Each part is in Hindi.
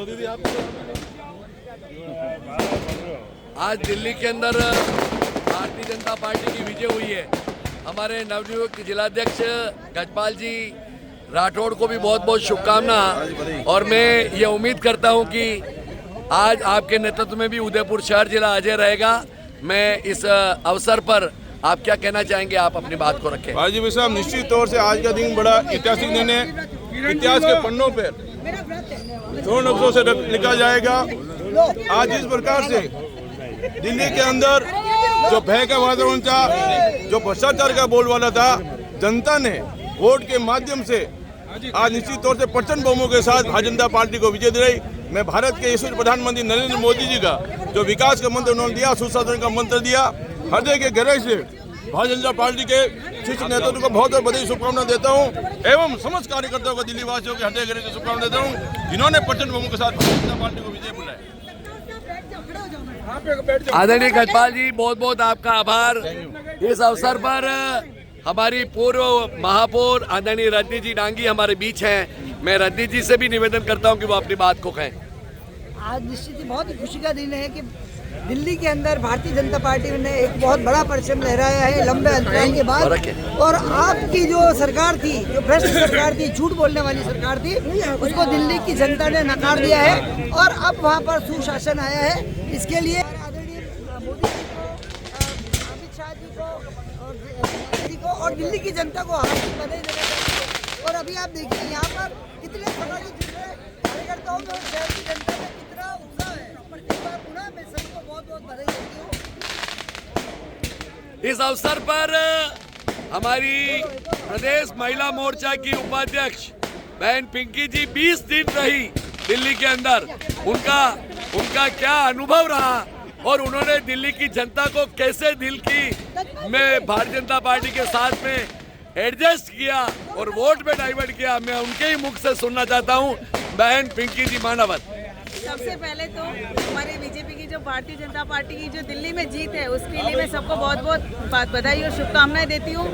आज दिल्ली के अंदर भारतीय जनता पार्टी की विजय हुई है। हमारे नवनियुक्त जिलाध्यक्ष गजपाल जी राठौड़ को भी बहुत बहुत शुभकामना, और मैं ये उम्मीद करता हूं कि आज आपके नेतृत्व में भी उदयपुर शहर जिला अजय रहेगा। मैं इस अवसर पर आप क्या कहना चाहेंगे, आप अपनी बात को रखें। भाई जी साहब, निश्चित तौर से आज का दिन बड़ा ऐतिहासिक दिन है। इतिहास के पन्नों पर स्वर्ण अक्षरों से लिखा जाएगा। आज इस प्रकार से दिल्ली के अंदर जो भय का वातावरण था, जो भ्रष्टाचार का बोलबाला था, जनता ने वोट के माध्यम से आज निश्चित तौर से प्रचंड बहुमत के साथ भारतीय जनता पार्टी को विजय दिलाई। मैं भारत के यशस्वी प्रधानमंत्री नरेंद्र मोदी जी का जो विकास का मंत्र उन्होंने दिया, सुशासन का मंत्र दिया, हृदय के गहराई से भारतीय जनता पार्टी के शीर्ष नेतृत्व को बहुत बहुत बधाई शुभकामना देता हूं, एवं समस्त कार्यकर्ताओं को दिल्ली वासियों के हृदय गहराई से शुभकामना देता हूं, जिन्होंने प्रचंड बहुमत के साथ भारतीय जनता पार्टी को विजय बुलाया। आदरणीय गजपाल जी, बहुत बहुत आपका आभार। इस अवसर पर हमारी पूर्व महापौर आदरणीय रजनी जी डांगी हमारे बीच हैं। मैं रजनी जी से भी निवेदन करता हूं कि वो अपनी बात को कहें। आज निश्चित ही बहुत ही खुशी का दिन है कि दिल्ली के अंदर भारतीय जनता पार्टी ने एक बहुत बड़ा परचम लहराया है लंबे अंतराल के बाद, और आपकी जो सरकार थी, जो भ्रष्ट सरकार थी, झूठ बोलने वाली सरकार थी, उसको दिल्ली की जनता ने नकार दिया है और अब वहाँ पर सुशासन आया है। इसके लिए आदरणीय मोदी जी को, अमित शाह जी को और दिल्ली की जनता को हार्दिक बधाई देना चाहिए। और अभी आप देखिए यहाँ पर कितने कार्यकर्ताओं में और शहर की जनता में कितना उत्साह है। एक बार पुनः मैं सबको बहुत बहुत बधाई देती हूँ। इस अवसर पर हमारी प्रदेश महिला मोर्चा की उपाध्यक्ष बहन पिंकी जी 20 दिन रही दिल्ली के अंदर। उनका क्या अनुभव रहा और उन्होंने दिल्ली की जनता को कैसे दिल की में भारतीय जनता पार्टी के साथ में एडजस्ट किया और वोट में डाइवर्ट किया, मैं उनके ही मुख से सुनना चाहता हूं। बहन पिंकी जी मानवत। सबसे पहले तो हमारे बीजेपी की जो भारतीय जनता पार्टी की जो दिल्ली में जीत है, उसके लिए मैं सबको बहुत बहुत बधाई और शुभकामनाएं देती हूँ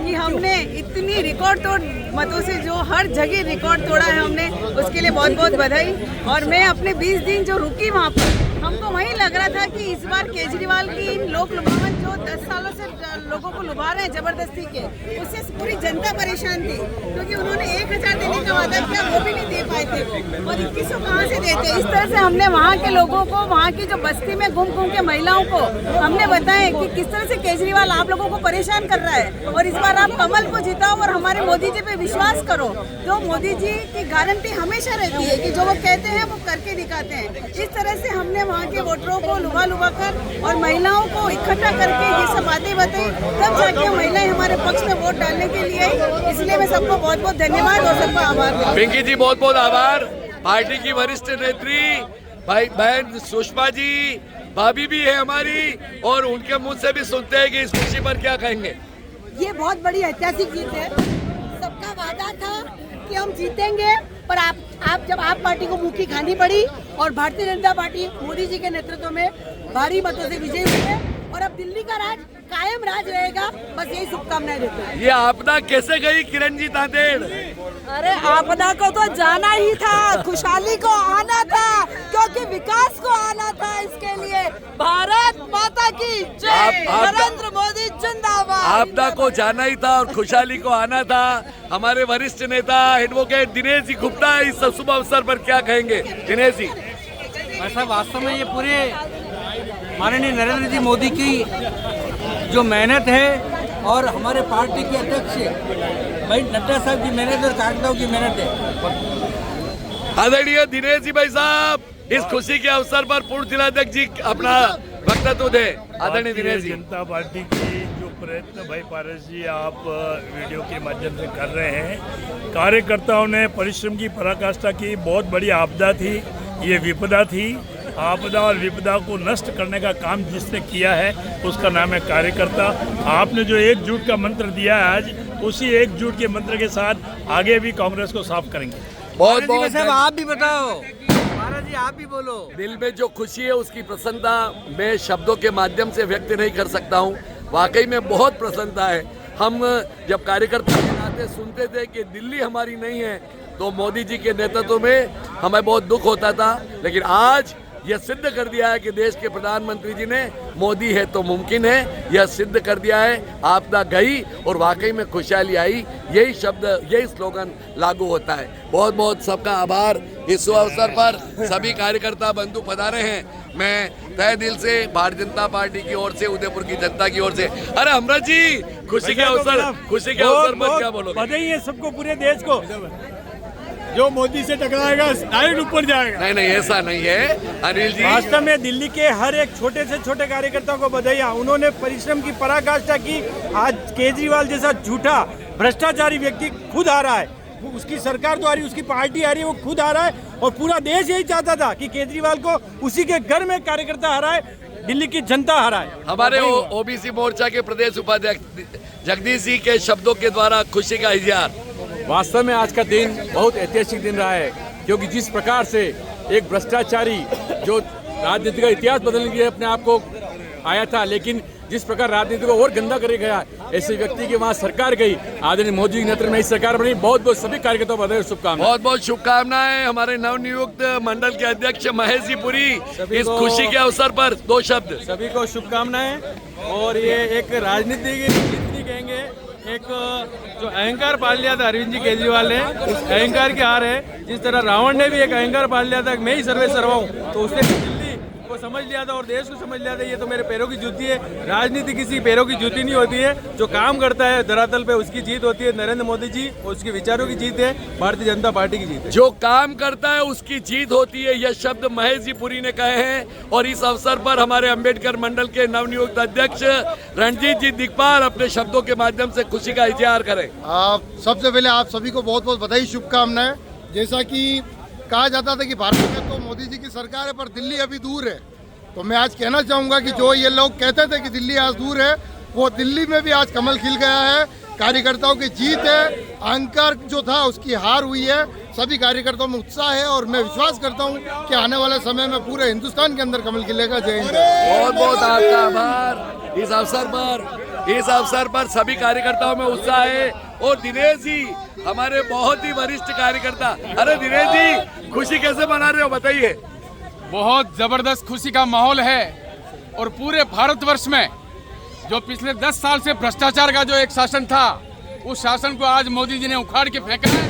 कि हमने इतनी रिकॉर्ड तोड़ मतों से जो हर जगह रिकॉर्ड तोड़ा है हमने, उसके लिए बहुत बहुत बधाई। और मैं अपने 20 दिन जो रुकी वहाँ पर, हमको वहीं लग रहा था कि इस बार केजरीवाल की लोक लुभावन जो 10 सालों से लोगों को लुभा रहे हैं जबरदस्ती के, उससे पूरी जनता परेशान थी, क्योंकि उन्होंने 1000 देने का वादा किया, वो भी नहीं दे पाए थे, और 2100 कहाँ से देते। इस तरह से हमने वहाँ के लोगों को, वहाँ की जो बस्ती में घूम घूम के महिलाओं को हमने बताया कि किस तरह से केजरीवाल आप लोगों को परेशान कर रहा है, और इस बार आप कमल को जिताओ और हमारे मोदी जी पे विश्वास करो। तो मोदी जी की गारंटी हमेशा रहती है कि जो वो कहते हैं वो करके दिखाते हैं। इस तरह से हमने वहाँ के वोटरों को लुभा कर और महिलाओं को इकट्ठा करके ये सब बातें बताई, तब जाके महिलाएं हमारे पक्ष में वोट डालने के लिए आई। इसलिए मैं सबको बहुत बहुत धन्यवाद और सबका आभार। पिंकी जी बहुत बहुत आभार। पार्टी की वरिष्ठ नेत्री भाई बहन सुषमा जी भाभी भी है हमारी, और उनके मुंह से भी सुनते हैं कि इस खुशी पर क्या कहेंगे। ये बहुत बड़ी ऐतिहासिक जीत है। सबका वादा था कि हम जीतेंगे, पर आप पार्टी को मुँह की खानी पड़ी, और भारतीय जनता पार्टी मोदी जी के नेतृत्व में भारी मतों से विजयी हुई है, और अब दिल्ली का राज कायम राज रहेगा। बस यही शुभकामनाएं देते हैं। ये आपदा कैसे गई किरण जी तांडेड़? अरे आपदा को तो जाना ही था, खुशहाली को आना था, क्योंकि विकास को आना था। इसके लिए भारत माता की जय, नरेंद्र मोदी जिंदाबाद। आपदा को जाना ही था और खुशहाली को आना था। हमारे वरिष्ठ नेता एडवोकेट दिनेश जी गुप्ता इस शुभ अवसर पर क्या कहेंगे? दिनेश जी। ऐसा वास्तव में ये पूरे माननीय नरेंद्र जी मोदी की जो मेहनत है और हमारे पार्टी के अध्यक्ष भाई नड्डा साहब की मेहनत और कार्यकर्ताओं की मेहनत है। आदरणीय दिनेश जी भाई साहब, इस खुशी के अवसर पर पूर्व जिलाध्यक्ष जी अपना वक्तव्य दे। आदरणीय दिनेश जी। जनता पार्टी की जो प्रयत्न भाई पारस जी आप वीडियो के माध्यम से कर रहे हैं, कार्यकर्ताओं ने परिश्रम की पराकाष्ठा की। बहुत बड़ी आपदा थी, ये विपदा थी। आपदा और विपदा को नष्ट करने का काम जिसने किया है उसका नाम है कार्यकर्ता। आपने जो एकजुट का मंत्र दिया है आज, उसी एकजुट के मंत्र के साथ आगे भी कांग्रेस को साफ करेंगे। बहुत बहुत आप भी बताओ, महाराज जी आप भी बोलो। दिल में जो खुशी है उसकी प्रसन्नता मैं शब्दों के माध्यम से व्यक्त नहीं कर सकता हूँ। वाकई में बहुत प्रसन्नता है। हम जब कार्यकर्ता के नाते सुनते थे कि दिल्ली हमारी नहीं है, तो मोदी जी के नेतृत्व में हमें बहुत दुख होता था, लेकिन आज यह सिद्ध कर दिया है कि देश के प्रधानमंत्री जी ने मोदी है तो मुमकिन है, यह सिद्ध कर दिया है। आपदा गई और वाकई में खुशहाली आई, यही शब्द, यही स्लोगन लागू होता है। बहुत बहुत सबका आभार। इस अवसर पर सभी कार्यकर्ता बंधु पधारे हैं। मैं तहे दिल से भारतीय जनता पार्टी की ओर से, उदयपुर की जनता की ओर से, अरे अमृत जी खुशी के अवसर पर क्या बोलोगे? बधाई है सबको, पूरे देश को। जो मोदी से टकराएगा डायरेक्ट ऊपर जाएगा। नहीं ऐसा नहीं है अनिल जी। वास्तव में दिल्ली के हर एक छोटे से छोटे कार्यकर्ताओं को बधाई। उन्होंने परिश्रम की पराकाष्ठा की। आज केजरीवाल जैसा झूठा भ्रष्टाचारी व्यक्ति खुद आ रहा है, उसकी सरकार तो आ रही है, उसकी पार्टी आ रही है, वो खुद आ रहा है। और पूरा देश यही चाहता था कि केजरीवाल को उसी के घर में कार्यकर्ता हराए, दिल्ली की जनता हराए। हमारे ओबीसी मोर्चा के प्रदेश उपाध्यक्ष जगदीश जी के शब्दों के द्वारा खुशी का इजहार। वास्तव में आज का दिन बहुत ऐतिहासिक दिन रहा है, क्योंकि जिस प्रकार से एक भ्रष्टाचारी जो राजनीति का इतिहास बदलने के लिए अपने आप को आया था, लेकिन जिस प्रकार राजनीति को और गंदा कर गया, ऐसे व्यक्ति की वहाँ सरकार गई। आदरणीय मोदी के नेतृत्व में इस सरकार बनी। बहुत बहुत सभी कार्यकर्ताओं को बधाई और शुभकामनाएं। बहुत बहुत शुभकामनाएं। हमारे नवनियुक्त मंडल के अध्यक्ष महेश जी पुरी, इस खुशी के अवसर पर 2 शब्द। सभी को शुभकामनाएं। और ये एक राजनीति की जीत कहेंगे, एक जो अहंकार पाल लिया था अरविंद जी केजरीवाल ने, उस अहंकार की हार है। जिस तरह रावण ने भी एक अहंकार पाल लिया था, मैं ही सर्वे सर्वा हूं, तो उसने दिल्ली को समझ लिया था और देश को समझ लिया था ये तो मेरे पैरों की जूती है। राजनीति किसी पैरों की जूती नहीं होती है, जो काम करता है धरातल पे उसकी जीत होती है। नरेंद्र मोदी जी और उसके विचारों की जीत है, भारतीय जनता पार्टी की जीत है। जो काम करता है उसकी जीत होती है, यह शब्द महेश जी पुरी ने कहे हैं। और इस अवसर पर हमारे अंबेडकर मंडल के नवनियुक्त अध्यक्ष रणजीत जी दिगपाल अपने शब्दों के माध्यम से खुशी का इजहार करें। सबसे पहले आप सभी को बहुत बहुत बधाई, शुभकामनाएं। जैसा कि कहा जाता था कि भारत में तो मोदी जी की सरकार है पर दिल्ली अभी दूर है, तो मैं आज कहना चाहूँगा कि जो ये लोग कहते थे कि दिल्ली आज दूर है, वो दिल्ली में भी आज कमल खिल गया है। कार्यकर्ताओं की जीत है, अहंकार जो था उसकी हार हुई है। सभी कार्यकर्ताओं में उत्साह है और मैं विश्वास करता हूँ कि आने वाले समय में पूरे हिंदुस्तान के अंदर कमल खिलेगा। जय हिंद। बहुत बहुत आपका आभार। इस अवसर पर सभी कार्यकर्ताओं में उत्साह है। और दिनेश जी हमारे बहुत ही वरिष्ठ कार्यकर्ता, अरे दिनेश जी खुशी कैसे मना रहे हो बताइए? बहुत जबरदस्त खुशी का माहौल है। और पूरे भारतवर्ष में जो पिछले 10 साल से भ्रष्टाचार का जो एक शासन था, उस शासन को आज मोदी जी ने उखाड़ के फेंका है।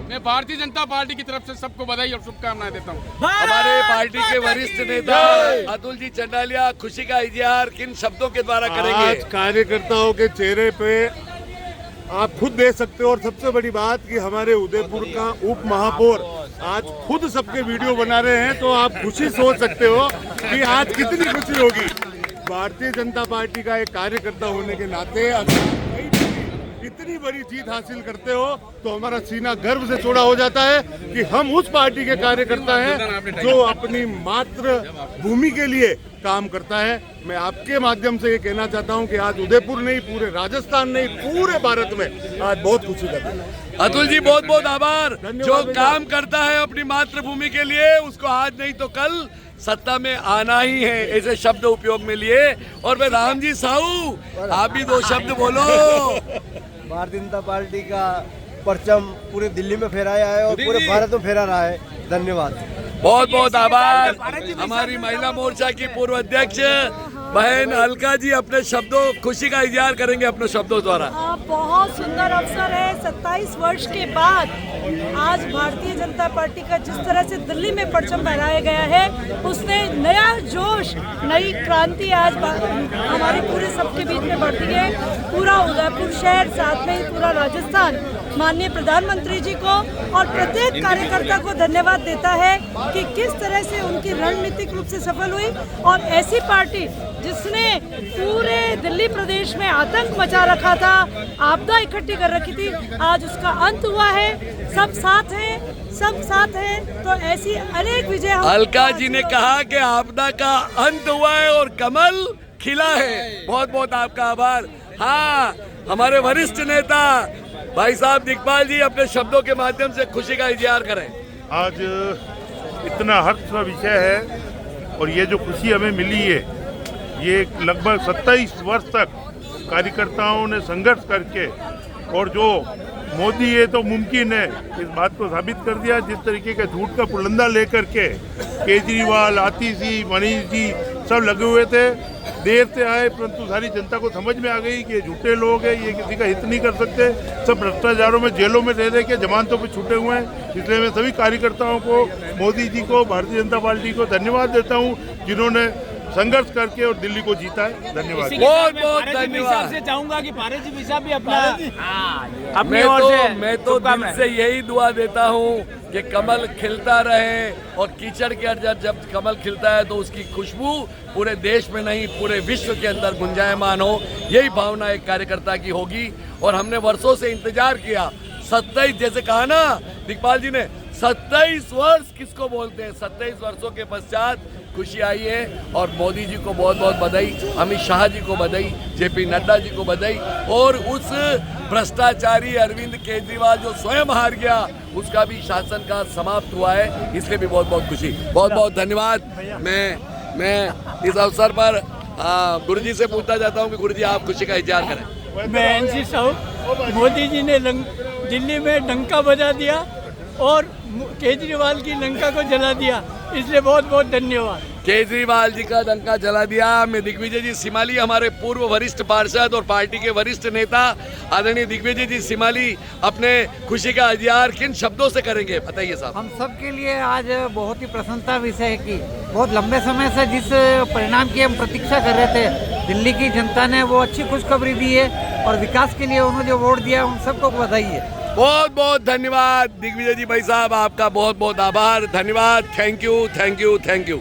मैं भारतीय जनता पार्टी की तरफ से सबको बधाई और शुभकामनाएं देता हूँ। हमारे पार्टी के वरिष्ठ नेता अतुल जी चंडालिया खुशी का इजहार किन शब्दों के द्वारा करेंगे? आज कार्यकर्ताओं के चेहरे पे आप खुद देख सकते हो। और सबसे बड़ी बात कि हमारे उदयपुर का उप महापौर आज खुद सबके वीडियो बना रहे हैं, तो आप खुशी सोच सकते हो कि आज कितनी खुशी होगी। भारतीय जनता पार्टी का एक कार्यकर्ता होने के नाते अगर इतनी बड़ी जीत हासिल करते हो तो हमारा सीना गर्व से चौड़ा हो जाता है कि हम उस पार्टी के कार्यकर्ता हैं जो अपनी मातृभूमि के लिए काम करता है। मैं आपके माध्यम से ये कहना चाहता हूं कि आज उदयपुर नहीं, पूरे राजस्थान नहीं, पूरे भारत में आज बहुत खुशी का दिन है। अतुल जी बहुत बहुत आभार। जो काम करता है अपनी मातृभूमि के लिए, उसको आज नहीं तो कल सत्ता में आना ही है, ऐसे शब्द उपयोग में लिए। और मैं राम जी साहू, आप भी 2 शब्द बोलो। भारतीय जनता पार्टी का परचम पूरे दिल्ली में फहराया है और पूरे भारत में फहरा रहा है। धन्यवाद। बहुत बहुत आभार। हमारी महिला मोर्चा की पूर्व अध्यक्ष बहन अलका जी अपने शब्दों, खुशी का इजहार करेंगे अपने शब्दों द्वारा। बहुत सुंदर अवसर है। 27 वर्ष के बाद आज भारतीय जनता पार्टी का जिस तरह से दिल्ली में परचम फहराया गया है, उसने नया जोश, नई क्रांति आज हमारे पूरे सबके बीच में बढ़ती है। पूरा उदयपुर शहर, साथ में ही पूरा राजस्थान माननीय प्रधानमंत्री जी को और प्रत्येक कार्यकर्ता को धन्यवाद देता है कि किस तरह से उनकी रणनीतिक रूप से सफल हुई। और ऐसी पार्टी जिसने पूरे दिल्ली प्रदेश में आतंक मचा रखा था, आपदा इकट्ठी कर रखी थी, आज उसका अंत हुआ है। सब साथ हैं, सब साथ हैं। तो ऐसी अनेक विजय। अलका जी ने कहा कि आपदा का अंत हुआ है और कमल खिला है। बहुत बहुत आपका आभार। हाँ, हमारे वरिष्ठ नेता भाई साहब दिगपाल जी अपने शब्दों के माध्यम से खुशी का इजहार करें। आज इतना हर्ष का विषय है और ये जो खुशी हमें मिली है, ये लगभग 27 वर्ष तक कार्यकर्ताओं ने संघर्ष करके और जो मोदी ये तो मुमकिन है, इस बात को साबित कर दिया। जिस तरीके का झूठ का पुलंदा लेकर के केजरीवाल, आतिशी, मनीष जी सब लगे हुए थे, देर से आए परंतु सारी जनता को समझ में आ गई कि ये झूठे लोग हैं, ये किसी का हित नहीं कर सकते, सब भ्रष्टाचारों में जेलों में रह के जमानतों पे छूटे हुए हैं। इसलिए मैं सभी कार्यकर्ताओं को, मोदी जी को, भारतीय जनता पार्टी को धन्यवाद देता हूँ जिन्होंने संघर्ष करके और दिल्ली को जीता है। धन्यवाद। बहुत बहुत धन्यवाद। से चाहूंगा कि भारत जी विशा भी अपना मैं तो दिल से यही दुआ देता हूँ कि कमल खिलता रहे और कीचड़ के अंदर जब कमल खिलता है तो उसकी खुशबू पूरे देश में नहीं पूरे विश्व के अंदर गुंजायमान हो। यही भावना एक कार्यकर्ता की होगी और हमने वर्षों से इंतजार किया। 27 जैसे कहा ना दिग्पाल जी ने, 27 वर्ष किसको बोलते हैं, 27 वर्षों के पश्चात खुशी आई है और मोदी जी को बहुत बहुत बधाई, अमित शाह जी को बधाई, जेपी नड्डा जी को बधाई और उस भ्रष्टाचारी अरविंद केजरीवाल जो स्वयं हार गया उसका भी शासन का समाप्त हुआ है, इसलिए भी बहुत बहुत खुशी। बहुत बहुत धन्यवाद। मैं इस अवसर पर गुरुजी से पूछना चाहता हूँ कि गुरुजी आप खुशी का इजहार करें। मैं एनसी साहब, मोदी जी ने दिल्ली में डंका बजा दिया और केजरीवाल की लंका को जला दिया, इसलिए बहुत बहुत धन्यवाद। केजरीवाल जी का डंका जला दिया। मैं दिग्विजय जी सिमाली, हमारे पूर्व वरिष्ठ पार्षद और पार्टी के वरिष्ठ नेता आदरणीय दिग्विजय जी सिमाली अपने खुशी का इजहार किन शब्दों से करेंगे, बताइए साहब। हम सब के लिए आज बहुत ही प्रसन्नता विषय है कि बहुत लंबे समय से जिस परिणाम की हम प्रतीक्षा कर रहे थे, दिल्ली की जनता ने वो अच्छी खुशखबरी दी है और विकास के लिए उन्होंने जो वोट दिया उन सबको बधाई है। बहुत बहुत धन्यवाद दिग्विजय जी भाई साहब, आपका बहुत बहुत आभार, धन्यवाद। Thank you, thank you, thank you.